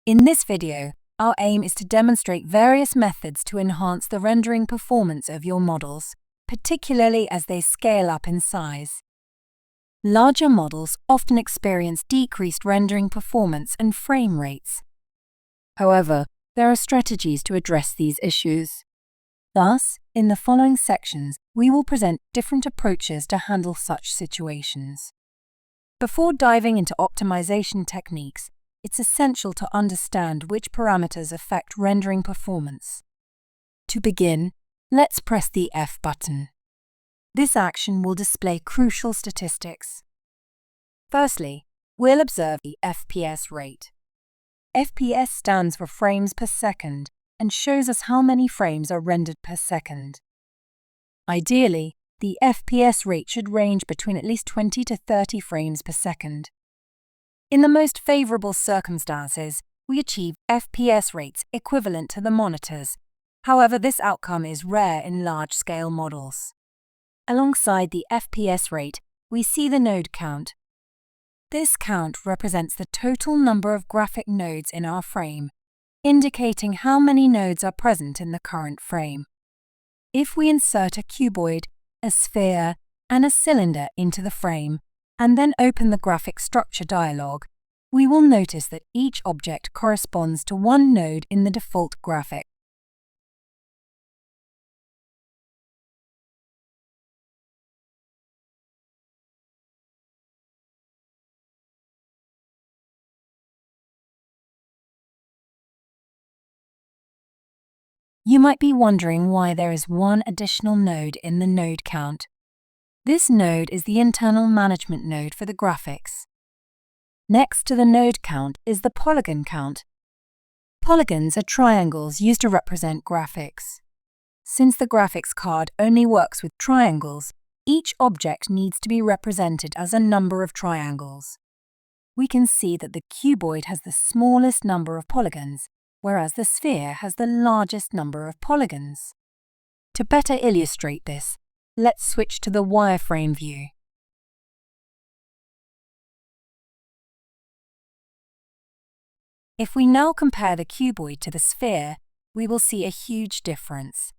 In this video, our aim is to demonstrate various methods to enhance the rendering performance of your models, particularly as they scale up in size. Larger models often experience decreased rendering performance and frame rates. However, there are strategies to address these issues. Thus, in the following sections, we will present different approaches to handle such situations. Before diving into optimization techniques, it's essential to understand which parameters affect rendering performance. To begin, let's press the F button. This action will display crucial statistics. Firstly, we'll observe the FPS rate. FPS stands for frames per second and shows us how many frames are rendered per second. Ideally, the FPS rate should range between at least 20 to 30 frames per second. In the most favorable circumstances, we achieve FPS rates equivalent to the monitors. However, this outcome is rare in large-scale models. Alongside the FPS rate, we see the node count. This count represents the total number of graphic nodes in our frame, indicating how many nodes are present in the current frame. If we insert a cuboid, a sphere, and a cylinder into the frame, and then open the graphic structure dialog, we will notice that each object corresponds to one node in the default graphic. You might be wondering why there is one additional node in the node count. This node is the internal management node for the graphics. Next to the node count is the polygon count. Polygons are triangles used to represent graphics. Since the graphics card only works with triangles, each object needs to be represented as a number of triangles. We can see that the cuboid has the smallest number of polygons, whereas the sphere has the largest number of polygons. To better illustrate this, let's switch to the wireframe view. If we now compare the cuboid to the sphere, we will see a huge difference.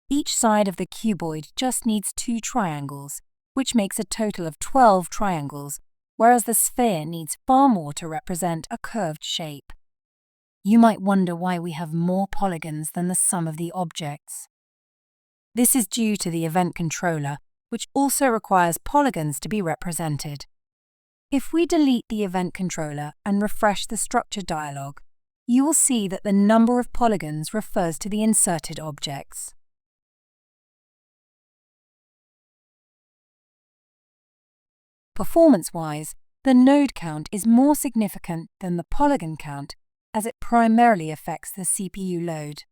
Each side of the cuboid just needs 2 triangles, which makes a total of 12 triangles, whereas the sphere needs far more to represent a curved shape. You might wonder why we have more polygons than the sum of the objects. This is due to the event controller, which also requires polygons to be represented. If we delete the event controller and refresh the structure dialog, you will see that the number of polygons refers to the inserted objects. Performance-wise, the node count is more significant than the polygon count, as it primarily affects the CPU load.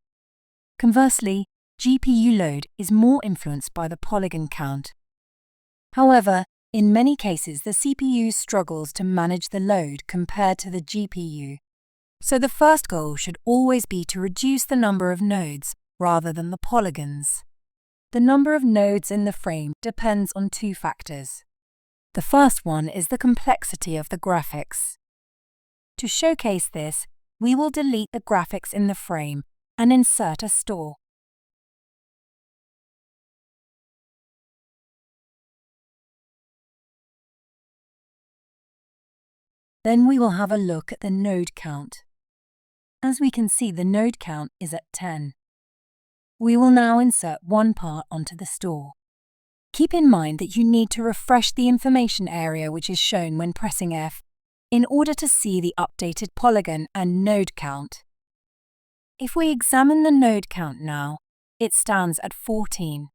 Conversely, GPU load is more influenced by the polygon count. However, in many cases the CPU struggles to manage the load compared to the GPU. So the first goal should always be to reduce the number of nodes rather than the polygons. The number of nodes in the frame depends on 2 factors. The first one is the complexity of the graphics. To showcase this, we will delete the graphics in the frame and insert a store. Then we will have a look at the node count. As we can see, the node count is at 10. We will now insert one part onto the store. Keep in mind that you need to refresh the information area which is shown when pressing F in order to see the updated polygon and node count. If we examine the node count now, it stands at 14.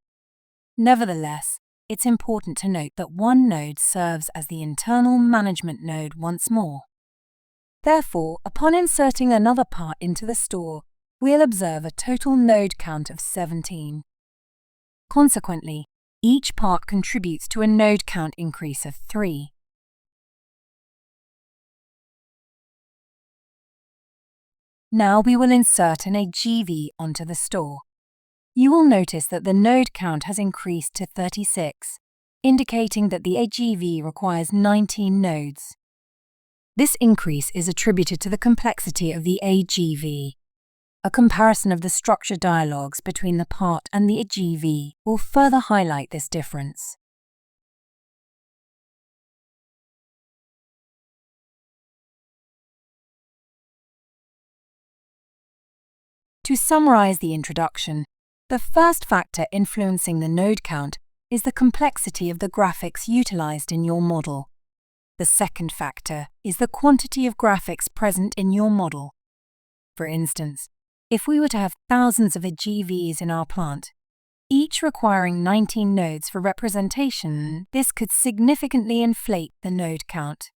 Nevertheless, it's important to note that one node serves as the internal management node once more. Therefore, upon inserting another part into the store, we'll observe a total node count of 17. Consequently, each part contributes to a node count increase of 3. Now we will insert an AGV onto the store. You will notice that the node count has increased to 36, indicating that the AGV requires 19 nodes. This increase is attributed to the complexity of the AGV. A comparison of the structure dialogues between the part and the GV will further highlight this difference. To summarize the introduction, the first factor influencing the node count is the complexity of the graphics utilized in your model. The second factor is the quantity of graphics present in your model. For instance, if we were to have thousands of GVs in our plant, each requiring 19 nodes for representation, this could significantly inflate the node count.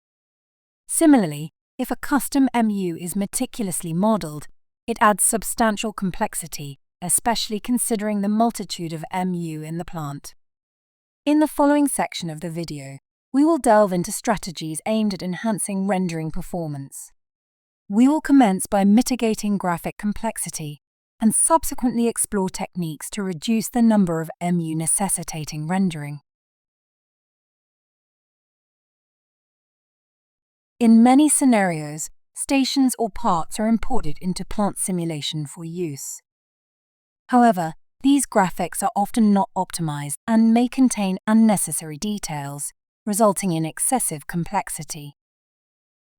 Similarly, if a custom MU is meticulously modeled, it adds substantial complexity, especially considering the multitude of MU in the plant. In the following section of the video, we will delve into strategies aimed at enhancing rendering performance. We will commence by mitigating graphic complexity and subsequently explore techniques to reduce the number of MU necessitating rendering. In many scenarios, stations or parts are imported into plant simulation for use. However, these graphics are often not optimized and may contain unnecessary details, resulting in excessive complexity.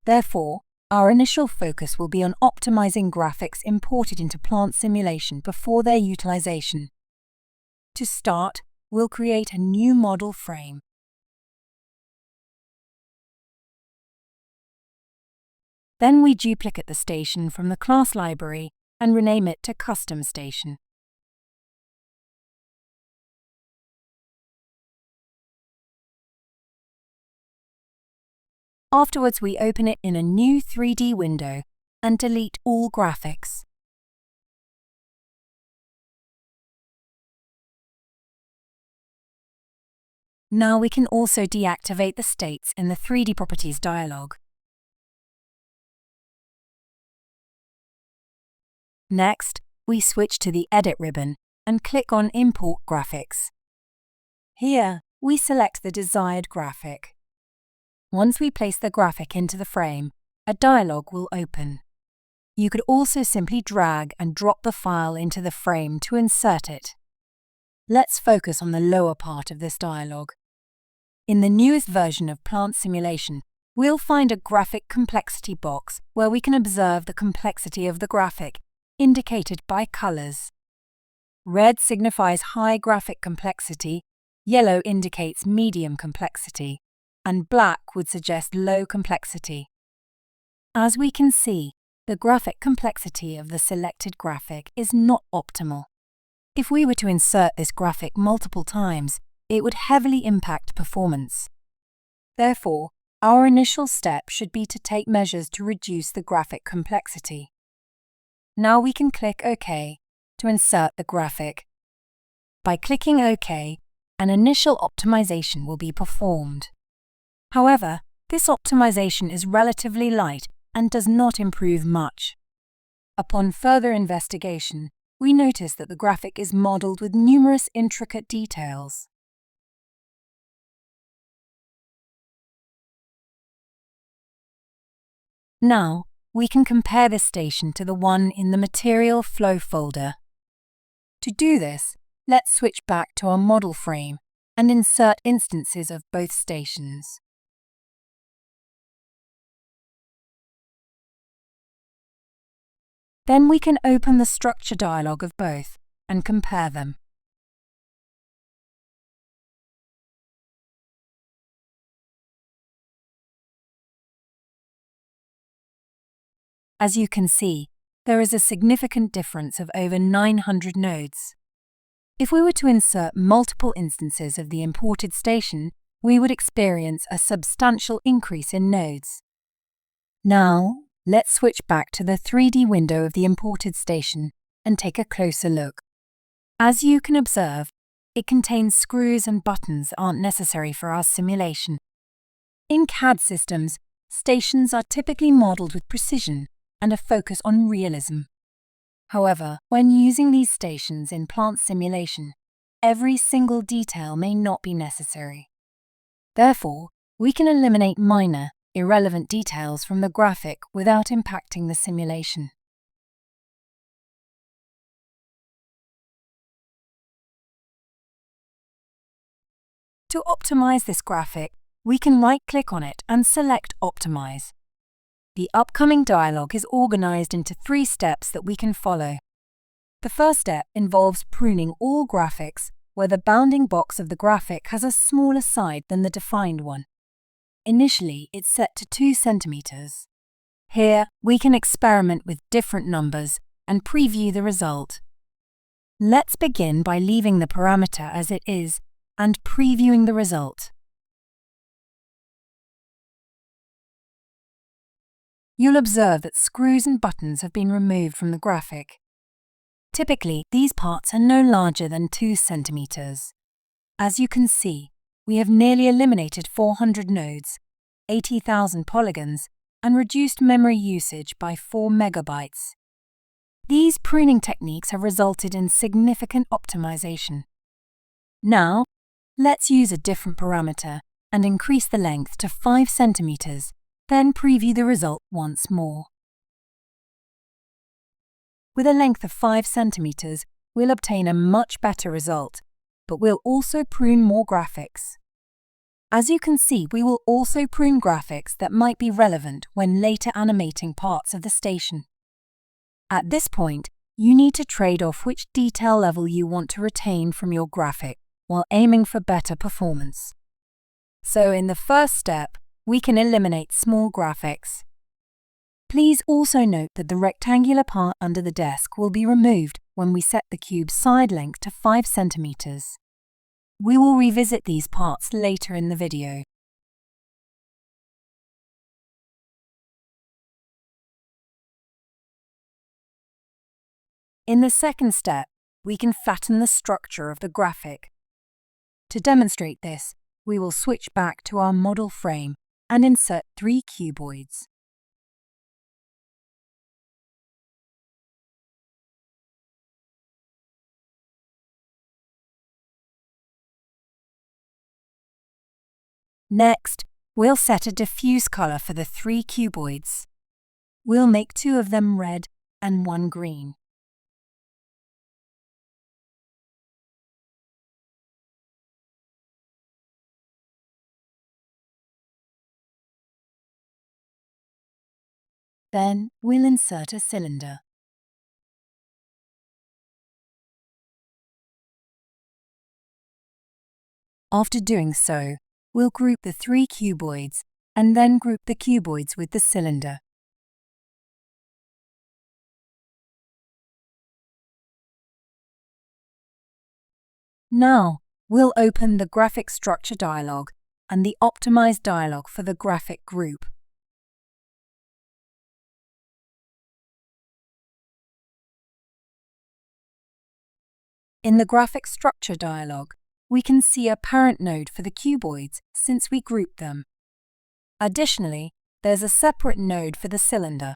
Therefore, our initial focus will be on optimizing graphics imported into plant simulation before their utilization. To start, we'll create a new model frame. Then we duplicate the station from the class library and rename it to Custom Station. Afterwards, we open it in a new 3D window and delete all graphics. Now we can also deactivate the states in the 3D Properties dialog. Next, we switch to the Edit ribbon and click on Import Graphics. Here, we select the desired graphic. Once we place the graphic into the frame, a dialog will open. You could also simply drag and drop the file into the frame to insert it. Let's focus on the lower part of this dialog. In the newest version of Plant Simulation, we'll find a graphic complexity box where we can observe the complexity of the graphic, indicated by colors. Red signifies high graphic complexity, yellow indicates medium complexity, and black would suggest low complexity. As we can see, the graphic complexity of the selected graphic is not optimal. If we were to insert this graphic multiple times, it would heavily impact performance. Therefore, our initial step should be to take measures to reduce the graphic complexity. Now we can click OK to insert the graphic. By clicking OK, an initial optimization will be performed. However, this optimization is relatively light and does not improve much. Upon further investigation, we notice that the graphic is modeled with numerous intricate details. Now, we can compare this station to the one in the Material Flow folder. To do this, let's switch back to our model frame and insert instances of both stations. Then we can open the structure dialog of both and compare them. As you can see, there is a significant difference of over 900 nodes. If we were to insert multiple instances of the imported station, we would experience a substantial increase in nodes. Now, let's switch back to the 3D window of the imported station and take a closer look. As you can observe, it contains screws and buttons that aren't necessary for our simulation. In CAD systems, stations are typically modeled with precision and a focus on realism. However, when using these stations in plant simulation, every single detail may not be necessary. Therefore, we can eliminate minor, irrelevant details from the graphic without impacting the simulation. To optimize this graphic, we can right-click on it and select Optimize. The upcoming dialog is organized into 3 steps that we can follow. The first step involves pruning all graphics where the bounding box of the graphic has a smaller side than the defined one. Initially, it's set to 2 centimeters. Here, we can experiment with different numbers and preview the result. Let's begin by leaving the parameter as it is and previewing the result. You'll observe that screws and buttons have been removed from the graphic. Typically, these parts are no larger than 2 centimeters. As you can see, we have nearly eliminated 400 nodes, 80,000 polygons, and reduced memory usage by 4 megabytes. These pruning techniques have resulted in significant optimization. Now, let's use a different parameter and increase the length to 5 centimeters, then preview the result once more. With a length of 5 centimeters, we'll obtain a much better result, but we'll also prune more graphics. As you can see, we will also prune graphics that might be relevant when later animating parts of the station. At this point, you need to trade off which detail level you want to retain from your graphic while aiming for better performance. So in the first step, we can eliminate small graphics. Please also note that the rectangular part under the desk will be removed when we set the cube's side length to 5 centimeters. We will revisit these parts later in the video. In the second step, we can flatten the structure of the graphic. To demonstrate this, we will switch back to our model frame and insert 3 cuboids. Next, we'll set a diffuse color for the 3 cuboids. We'll make 2 of them red and 1 green. Then we'll insert a cylinder. After doing so, we'll group the 3 cuboids and then group the cuboids with the cylinder. Now, we'll open the Graphic Structure dialog and the Optimize dialog for the graphic group. In the Graphic Structure dialog, we can see a parent node for the cuboids since we grouped them. Additionally, there's a separate node for the cylinder.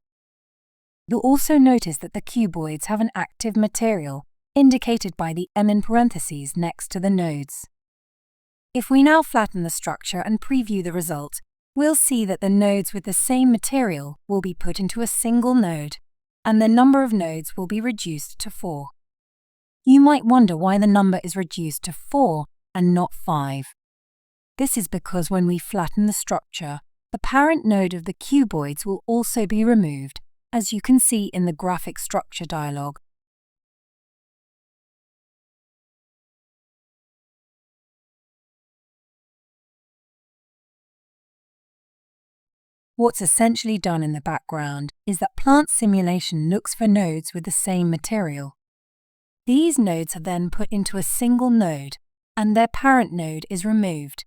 You'll also notice that the cuboids have an active material, indicated by the M in parentheses next to the nodes. If we now flatten the structure and preview the result, we'll see that the nodes with the same material will be put into a single node, and the number of nodes will be reduced to 4. You might wonder why the number is reduced to 4 and not 5. This is because when we flatten the structure, the parent node of the cuboids will also be removed, as you can see in the Graphic Structure dialog. What's essentially done in the background is that Plant Simulation looks for nodes with the same material. These nodes are then put into a single node, and their parent node is removed.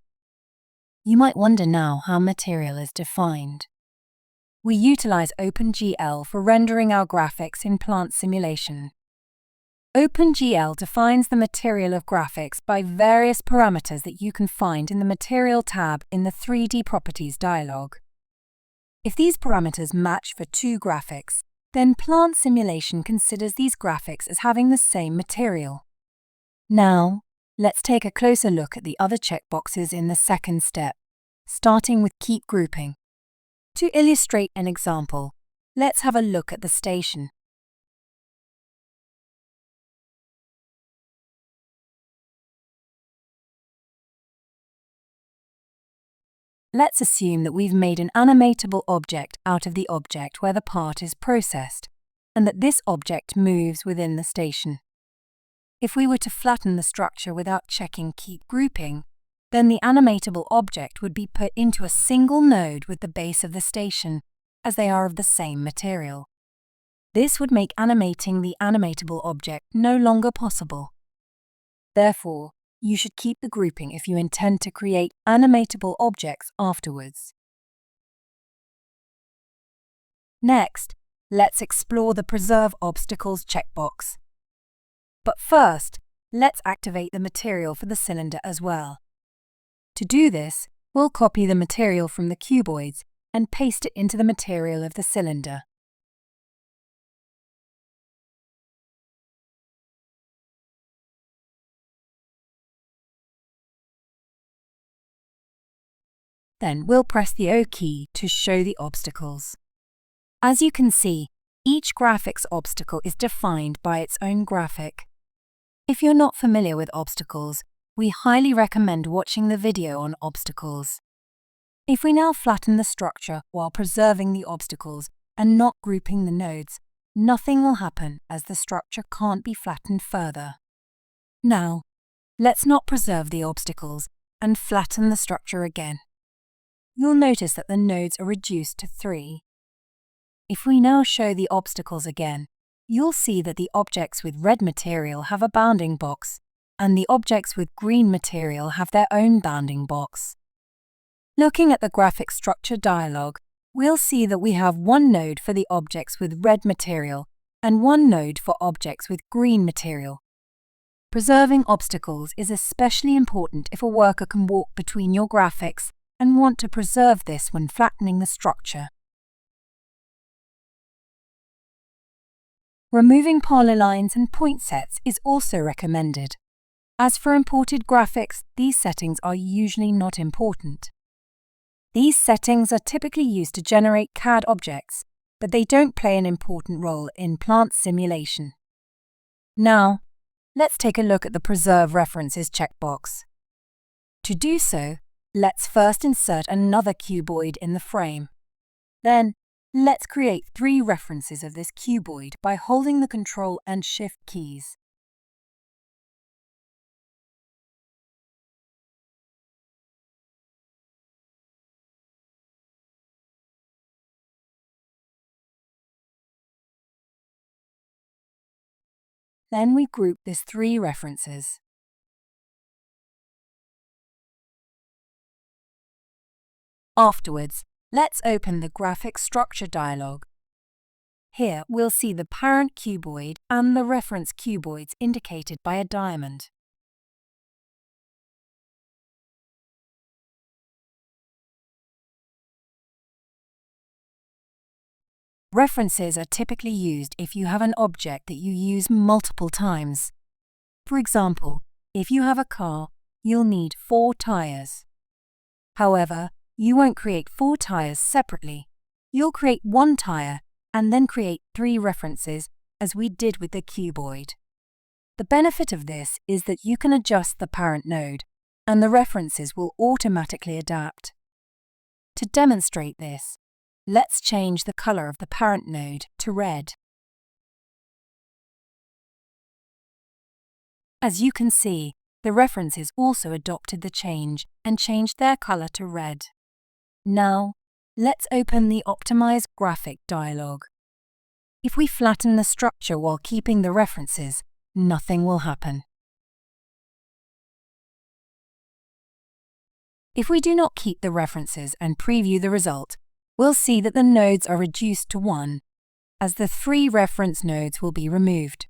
You might wonder now how material is defined. We utilize OpenGL for rendering our graphics in Plant Simulation. OpenGL defines the material of graphics by various parameters that you can find in the Material tab in the 3D Properties dialog. If these parameters match for 2 graphics, then Plant Simulation considers these graphics as having the same material. Now, let's take a closer look at the other checkboxes in the second step, starting with Keep Grouping. To illustrate an example, let's have a look at the station. Let's assume that we've made an animatable object out of the object where the part is processed, and that this object moves within the station. If we were to flatten the structure without checking Keep Grouping, then the animatable object would be put into a single node with the base of the station, as they are of the same material. This would make animating the animatable object no longer possible. Therefore, you should keep the grouping if you intend to create animatable objects afterwards. Next, let's explore the Preserve Obstacles checkbox. But first, let's activate the material for the cylinder as well. To do this, we'll copy the material from the cuboids and paste it into the material of the cylinder. Then we'll press the O key to show the obstacles. As you can see, each graphics obstacle is defined by its own graphic. If you're not familiar with obstacles, we highly recommend watching the video on obstacles. If we now flatten the structure while preserving the obstacles and not grouping the nodes, nothing will happen as the structure can't be flattened further. Now, let's not preserve the obstacles and flatten the structure again. You'll notice that the nodes are reduced to 3. If we now show the obstacles again, you'll see that the objects with red material have a bounding box, and the objects with green material have their own bounding box. Looking at the graphic structure dialog, we'll see that we have one node for the objects with red material and one node for objects with green material. Preserving obstacles is especially important if a worker can walk between your graphics and want to preserve this when flattening the structure. Removing polylines and point sets is also recommended. As for imported graphics, these settings are usually not important. These settings are typically used to generate CAD objects, but they don't play an important role in plant simulation. Now, let's take a look at the Preserve References checkbox. To do so, let's first insert another cuboid in the frame. Then, let's create 3 references of this cuboid by holding the Ctrl and Shift keys. Then we group these 3 references. Afterwards, let's open the Graphic Structure dialog. Here we'll see the parent cuboid and the reference cuboids indicated by a diamond. References are typically used if you have an object that you use multiple times. For example, if you have a car, you'll need 4 tires. However, you won't create 4 tires separately. You'll create 1 tire and then create 3 references, as we did with the cuboid. The benefit of this is that you can adjust the parent node, and the references will automatically adapt. To demonstrate this, let's change the color of the parent node to red. As you can see, the references also adopted the change and changed their color to red. Now, let's open the Optimize Graphic dialog. If we flatten the structure while keeping the references, nothing will happen. If we do not keep the references and preview the result, we'll see that the nodes are reduced to 1, as the 3 reference nodes will be removed.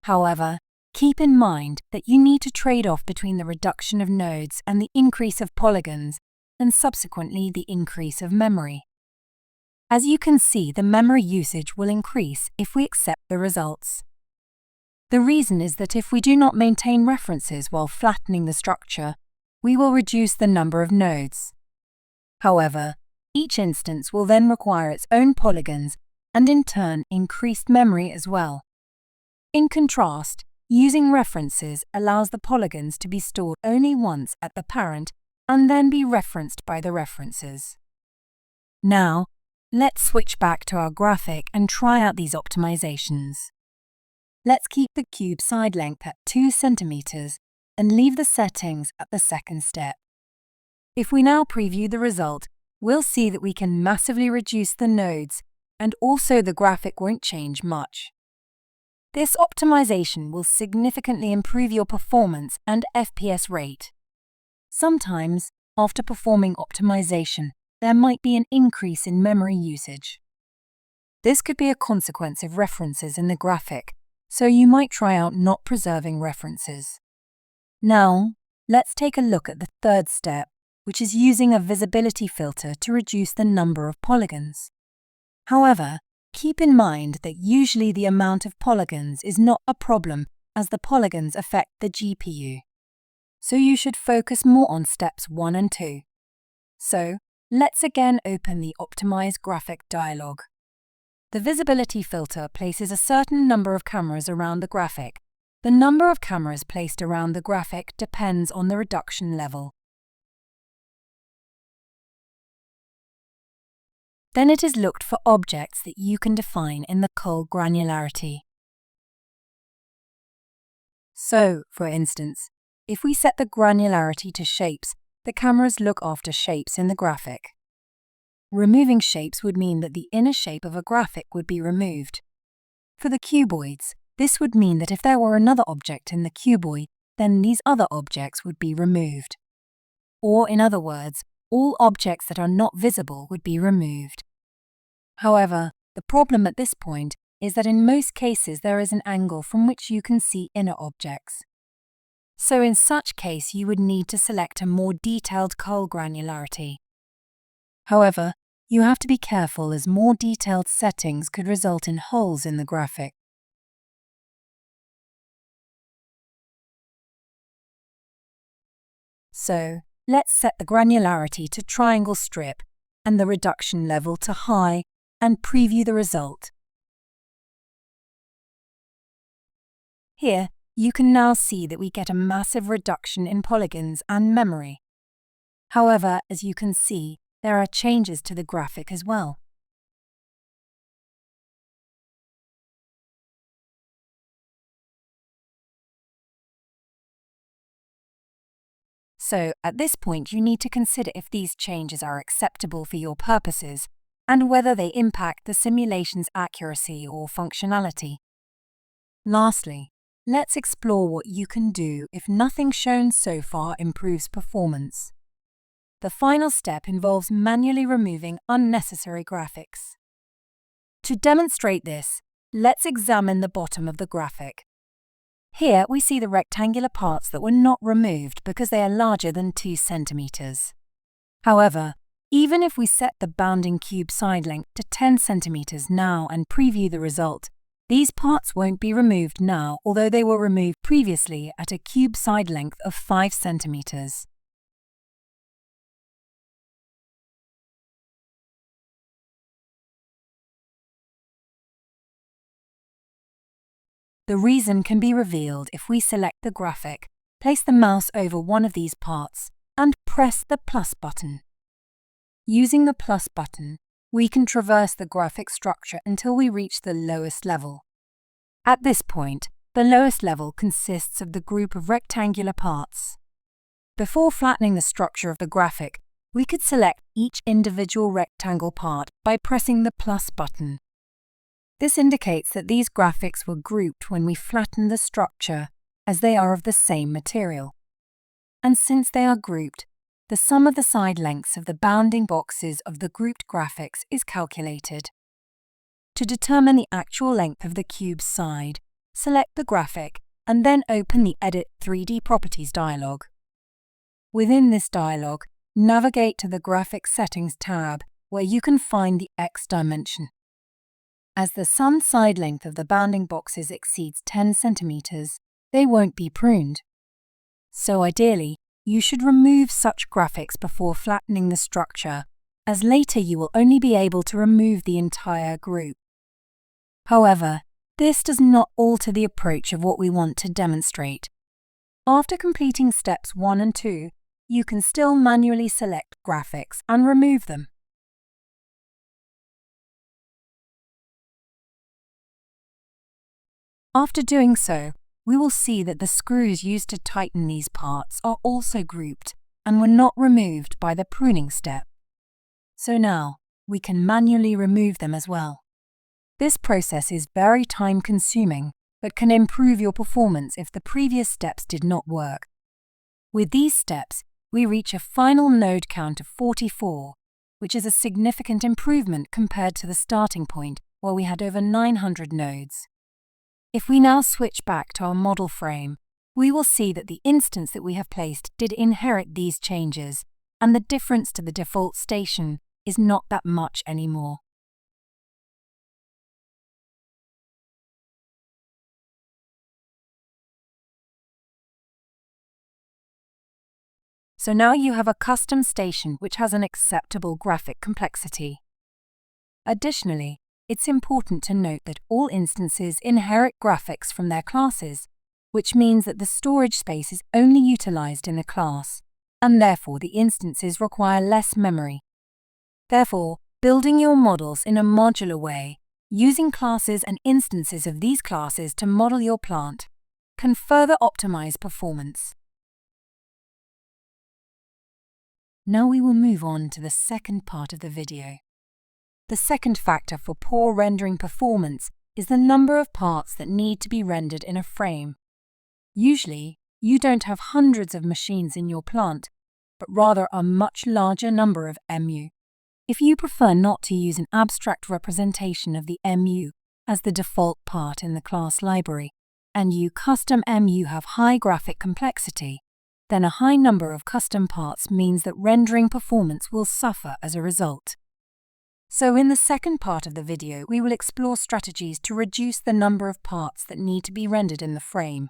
However, keep in mind that you need to trade off between the reduction of nodes and the increase of polygons, and subsequently the increase of memory. As you can see, the memory usage will increase if we accept the results. The reason is that if we do not maintain references while flattening the structure, we will reduce the number of nodes. However, each instance will then require its own polygons and in turn increased memory as well. In contrast, using references allows the polygons to be stored only once at the parent and then be referenced by the references. Now, let's switch back to our graphic and try out these optimizations. Let's keep the cube side length at 2 centimeters and leave the settings at the second step. If we now preview the result, we'll see that we can massively reduce the nodes and also the graphic won't change much. This optimization will significantly improve your performance and FPS rate. Sometimes, after performing optimization, there might be an increase in memory usage. This could be a consequence of references in the graphic, so you might try out not preserving references. Now, let's take a look at the third step, which is using a visibility filter to reduce the number of polygons. However, keep in mind that usually the amount of polygons is not a problem as the polygons affect the GPU. So you should focus more on steps 1 and 2. So, let's again open the Optimize Graphic dialog. The visibility filter places a certain number of cameras around the graphic. The number of cameras placed around the graphic depends on the reduction level. Then it is looked for objects that you can define in the cull granularity. So, for instance, if we set the granularity to shapes, the cameras look after shapes in the graphic. Removing shapes would mean that the inner shape of a graphic would be removed. For the cuboids, this would mean that if there were another object in the cuboid, then these other objects would be removed. Or, in other words, all objects that are not visible would be removed. However, the problem at this point is that in most cases there is an angle from which you can see inner objects. So in such case you would need to select a more detailed cull granularity. However, you have to be careful as more detailed settings could result in holes in the graphic. So, let's set the granularity to triangle strip and the reduction level to high and preview the result. Here, you can now see that we get a massive reduction in polygons and memory. However, as you can see, there are changes to the graphic as well. So, at this point, you need to consider if these changes are acceptable for your purposes and whether they impact the simulation's accuracy or functionality. Lastly, let's explore what you can do if nothing shown so far improves performance. The final step involves manually removing unnecessary graphics. To demonstrate this, let's examine the bottom of the graphic. Here we see the rectangular parts that were not removed because they are larger than 2 centimeters. However, even if we set the bounding cube side length to 10 centimeters now and preview the result, these parts won't be removed now, although they were removed previously at a cube side length of 5 centimeters. The reason can be revealed if we select the graphic, place the mouse over one of these parts, and press the plus button. Using the plus button, we can traverse the graphic structure until we reach the lowest level. At this point, the lowest level consists of the group of rectangular parts. Before flattening the structure of the graphic, we could select each individual rectangle part by pressing the plus button. This indicates that these graphics were grouped when we flattened the structure, as they are of the same material. And since they are grouped, the sum of the side lengths of the bounding boxes of the grouped graphics is calculated. To determine the actual length of the cube's side, select the graphic and then open the Edit 3D Properties dialog. Within this dialog, navigate to the Graphic Settings tab, where you can find the X dimension. As the sum side length of the bounding boxes exceeds 10 centimeters, they won't be pruned. So ideally, you should remove such graphics before flattening the structure, as later you will only be able to remove the entire group. However, this does not alter the approach of what we want to demonstrate. After completing steps 1 and 2, you can still manually select graphics and remove them. After doing so, we will see that the screws used to tighten these parts are also grouped and were not removed by the pruning step. So now, we can manually remove them as well. This process is very time-consuming, but can improve your performance if the previous steps did not work. With these steps, we reach a final node count of 44, which is a significant improvement compared to the starting point, where we had over 900 nodes. If we now switch back to our model frame, we will see that the instance that we have placed did inherit these changes, and the difference to the default station is not that much anymore. So now you have a custom station which has an acceptable graphic complexity. Additionally, it's important to note that all instances inherit graphics from their classes, which means that the storage space is only utilized in the class, and therefore the instances require less memory. Therefore, building your models in a modular way, using classes and instances of these classes to model your plant, can further optimize performance. Now we will move on to the second part of the video. The second factor for poor rendering performance is the number of parts that need to be rendered in a frame. Usually, you don't have hundreds of machines in your plant, but rather a much larger number of MU. If you prefer not to use an abstract representation of the MU as the default part in the class library, and you custom MU have high graphic complexity, then a high number of custom parts means that rendering performance will suffer as a result. So in the second part of the video, we will explore strategies to reduce the number of parts that need to be rendered in the frame.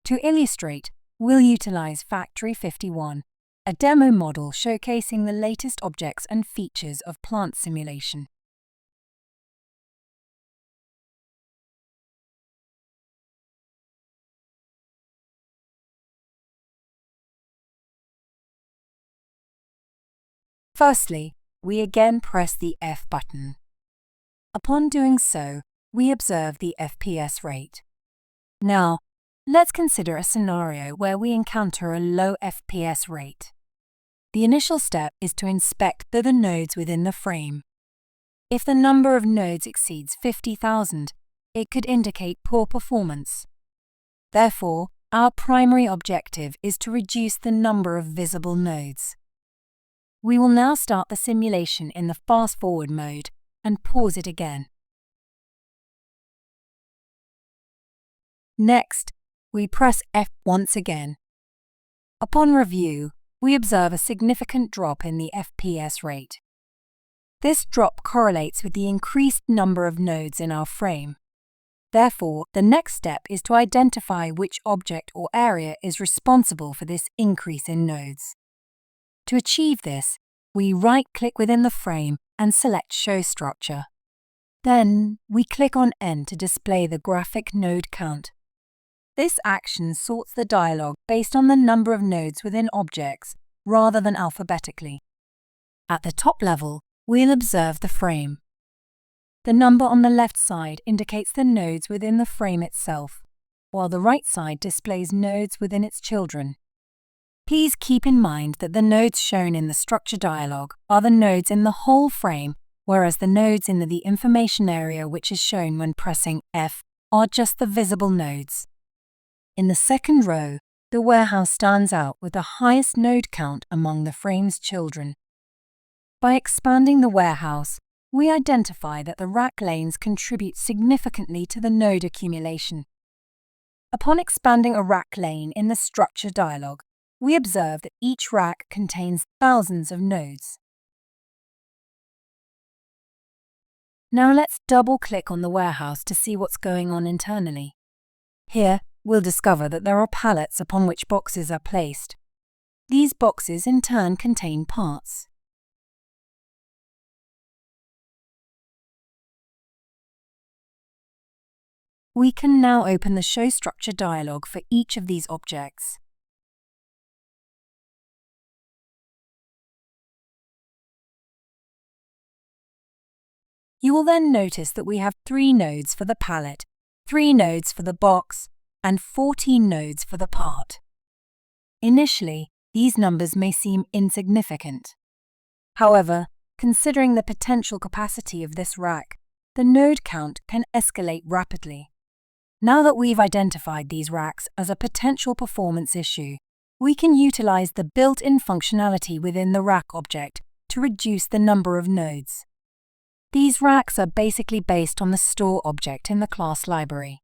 To illustrate, we'll utilize Factory 51, a demo model showcasing the latest objects and features of plant simulation. Firstly, we again press the F button. Upon doing so, we observe the FPS rate. Now, let's consider a scenario where we encounter a low FPS rate. The initial step is to inspect the nodes within the frame. If the number of nodes exceeds 50,000, it could indicate poor performance. Therefore, our primary objective is to reduce the number of visible nodes. We will now start the simulation in the fast-forward mode and pause it again. Next, we press F once again. Upon review, we observe a significant drop in the FPS rate. This drop correlates with the increased number of nodes in our frame. Therefore, the next step is to identify which object or area is responsible for this increase in nodes. To achieve this, we right-click within the frame and select Show Structure. Then, we click on N to display the graphic node count. This action sorts the dialog based on the number of nodes within objects, rather than alphabetically. At the top level, we'll observe the frame. The number on the left side indicates the nodes within the frame itself, while the right side displays nodes within its children. Please keep in mind that the nodes shown in the structure dialog are the nodes in the whole frame, whereas the nodes in the information area which is shown when pressing F are just the visible nodes. In the second row, the warehouse stands out with the highest node count among the frame's children. By expanding the warehouse, we identify that the rack lanes contribute significantly to the node accumulation. Upon expanding a rack lane in the structure dialog, we observe that each rack contains thousands of nodes. Now let's double-click on the warehouse to see what's going on internally. Here, we'll discover that there are pallets upon which boxes are placed. These boxes in turn contain parts. We can now open the Show Structure dialog for each of these objects. You will then notice that we have 3 nodes for the pallet, 3 nodes for the box, and 14 nodes for the part. Initially, these numbers may seem insignificant. However, considering the potential capacity of this rack, the node count can escalate rapidly. Now that we've identified these racks as a potential performance issue, we can utilize the built-in functionality within the rack object to reduce the number of nodes. These racks are basically based on the store object in the class library.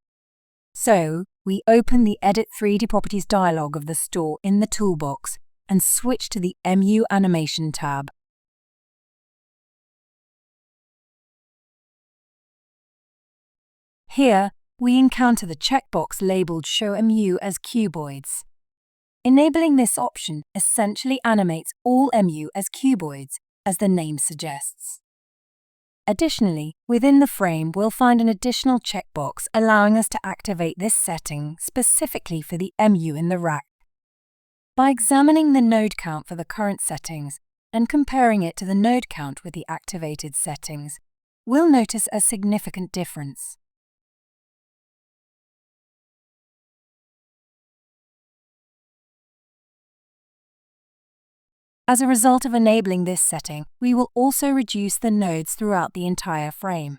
So, we open the Edit 3D Properties dialog of the store in the toolbox and switch to the MU Animation tab. Here, we encounter the checkbox labeled Show MU as cuboids. Enabling this option essentially animates all MU as cuboids, as the name suggests. Additionally, within the frame, we'll find an additional checkbox allowing us to activate this setting specifically for the MU in the rack. By examining the node count for the current settings and comparing it to the node count with the activated settings, we'll notice a significant difference. As a result of enabling this setting, we will also reduce the nodes throughout the entire frame.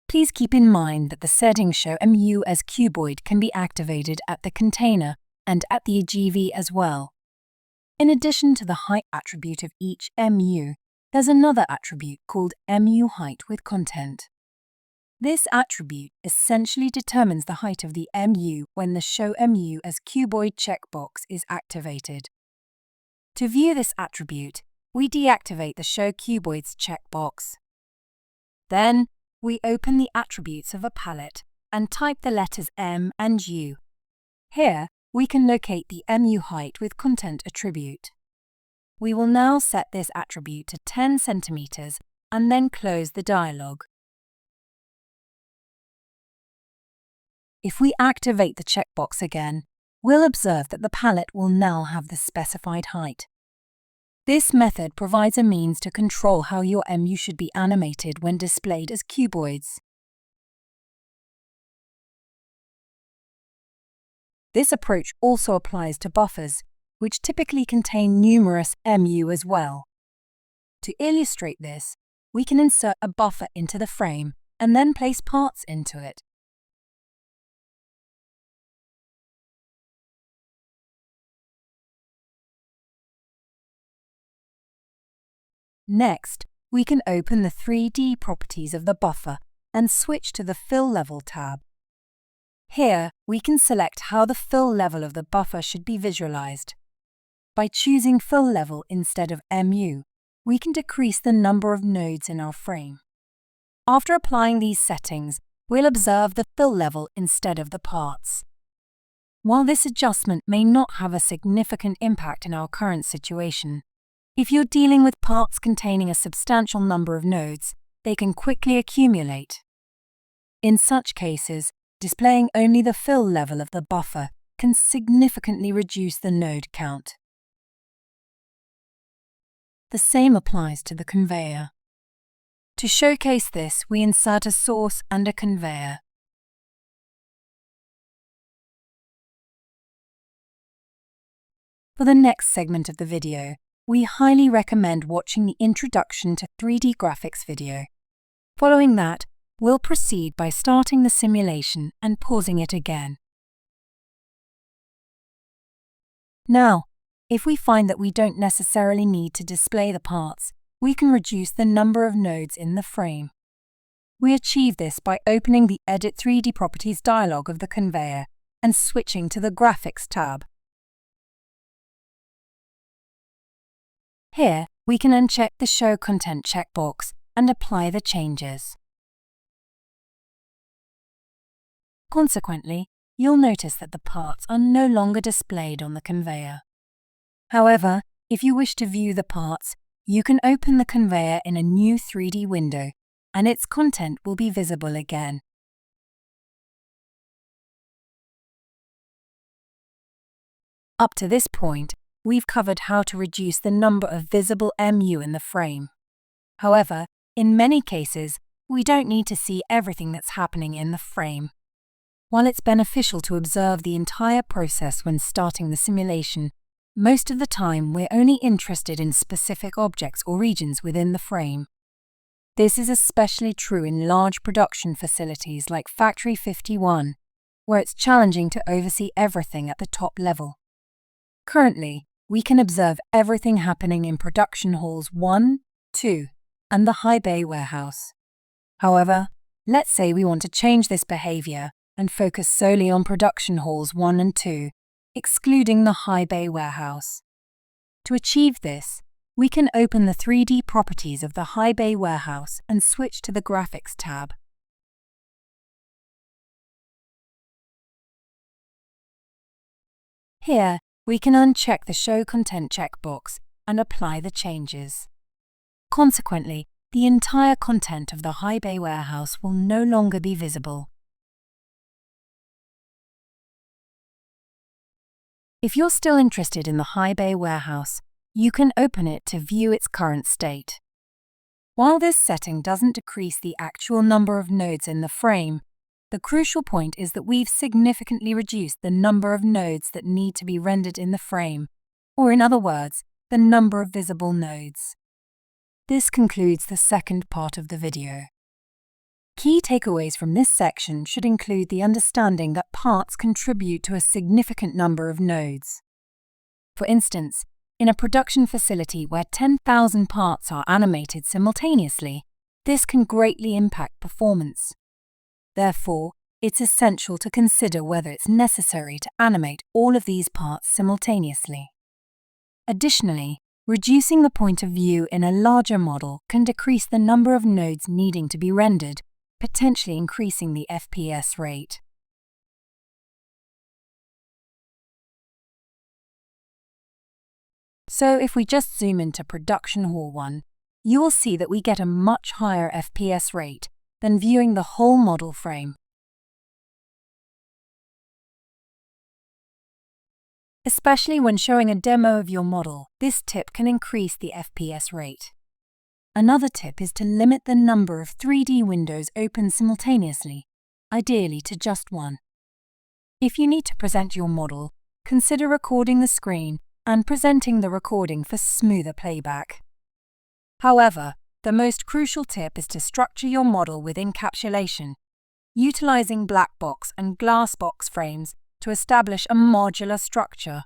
Please keep in mind that the settings Show MU as cuboid can be activated at the container and at the GV as well. In addition to the height attribute of each MU, there's another attribute called MU height with content. This attribute essentially determines the height of the MU when the Show MU as cuboid checkbox is activated. To view this attribute, we deactivate the Show Cuboids checkbox. Then, we open the attributes of a palette and type the letters M and U. Here, we can locate the MU height with content attribute. We will now set this attribute to 10 centimeters and then close the dialog. If we activate the checkbox again, we'll observe that the palette will now have the specified height. This method provides a means to control how your MU should be animated when displayed as cuboids. This approach also applies to buffers, which typically contain numerous MU as well. To illustrate this, we can insert a buffer into the frame and then place parts into it. Next, we can open the 3D properties of the buffer and switch to the Fill Level tab. Here, we can select how the fill level of the buffer should be visualized. By choosing Fill Level instead of MU, we can decrease the number of nodes in our frame. After applying these settings, we'll observe the fill level instead of the parts. While this adjustment may not have a significant impact in our current situation, if you're dealing with parts containing a substantial number of nodes, they can quickly accumulate. In such cases, displaying only the fill level of the buffer can significantly reduce the node count. The same applies to the conveyor. To showcase this, we insert a source and a conveyor. For the next segment of the video, we highly recommend watching the Introduction to 3D Graphics video. Following that, we'll proceed by starting the simulation and pausing it again. Now, if we find that we don't necessarily need to display the parts, we can reduce the number of nodes in the frame. We achieve this by opening the Edit 3D Properties dialog of the conveyor and switching to the Graphics tab. Here, we can uncheck the Show Content checkbox and apply the changes. Consequently, you'll notice that the parts are no longer displayed on the conveyor. However, if you wish to view the parts, you can open the conveyor in a new 3D window, and its content will be visible again. Up to this point, we've covered how to reduce the number of visible MU in the frame. However, in many cases, we don't need to see everything that's happening in the frame. While it's beneficial to observe the entire process when starting the simulation, most of the time we're only interested in specific objects or regions within the frame. This is especially true in large production facilities like Factory 51, where it's challenging to oversee everything at the top level. Currently, we can observe everything happening in production halls 1, 2, and the high bay warehouse. However, let's say we want to change this behavior and focus solely on production halls 1 and 2, excluding the high bay warehouse. To achieve this, we can open the 3D properties of the high bay warehouse and switch to the Graphics tab. Here, we can uncheck the Show Content checkbox and apply the changes. Consequently, the entire content of the high bay warehouse will no longer be visible. If you're still interested in the high bay warehouse, you can open it to view its current state. While this setting doesn't decrease the actual number of nodes in the frame, the crucial point is that we've significantly reduced the number of nodes that need to be rendered in the frame, or in other words, the number of visible nodes. This concludes the second part of the video. Key takeaways from this section should include the understanding that parts contribute to a significant number of nodes. For instance, in a production facility where 10,000 parts are animated simultaneously, this can greatly impact performance. Therefore, it's essential to consider whether it's necessary to animate all of these parts simultaneously. Additionally, reducing the point of view in a larger model can decrease the number of nodes needing to be rendered, potentially increasing the FPS rate. So if we just zoom into Production Hall 1, you will see that we get a much higher FPS rate than viewing the whole model frame. Especially when showing a demo of your model, this tip can increase the FPS rate. Another tip is to limit the number of 3D windows open simultaneously, ideally to just one. If you need to present your model, consider recording the screen and presenting the recording for smoother playback. However, the most crucial tip is to structure your model with encapsulation, utilizing black box and glass box frames to establish a modular structure.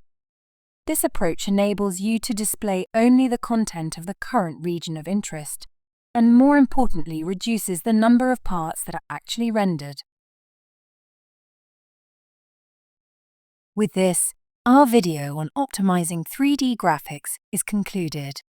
This approach enables you to display only the content of the current region of interest, and more importantly, reduces the number of parts that are actually rendered. With this, our video on optimizing 3D graphics is concluded.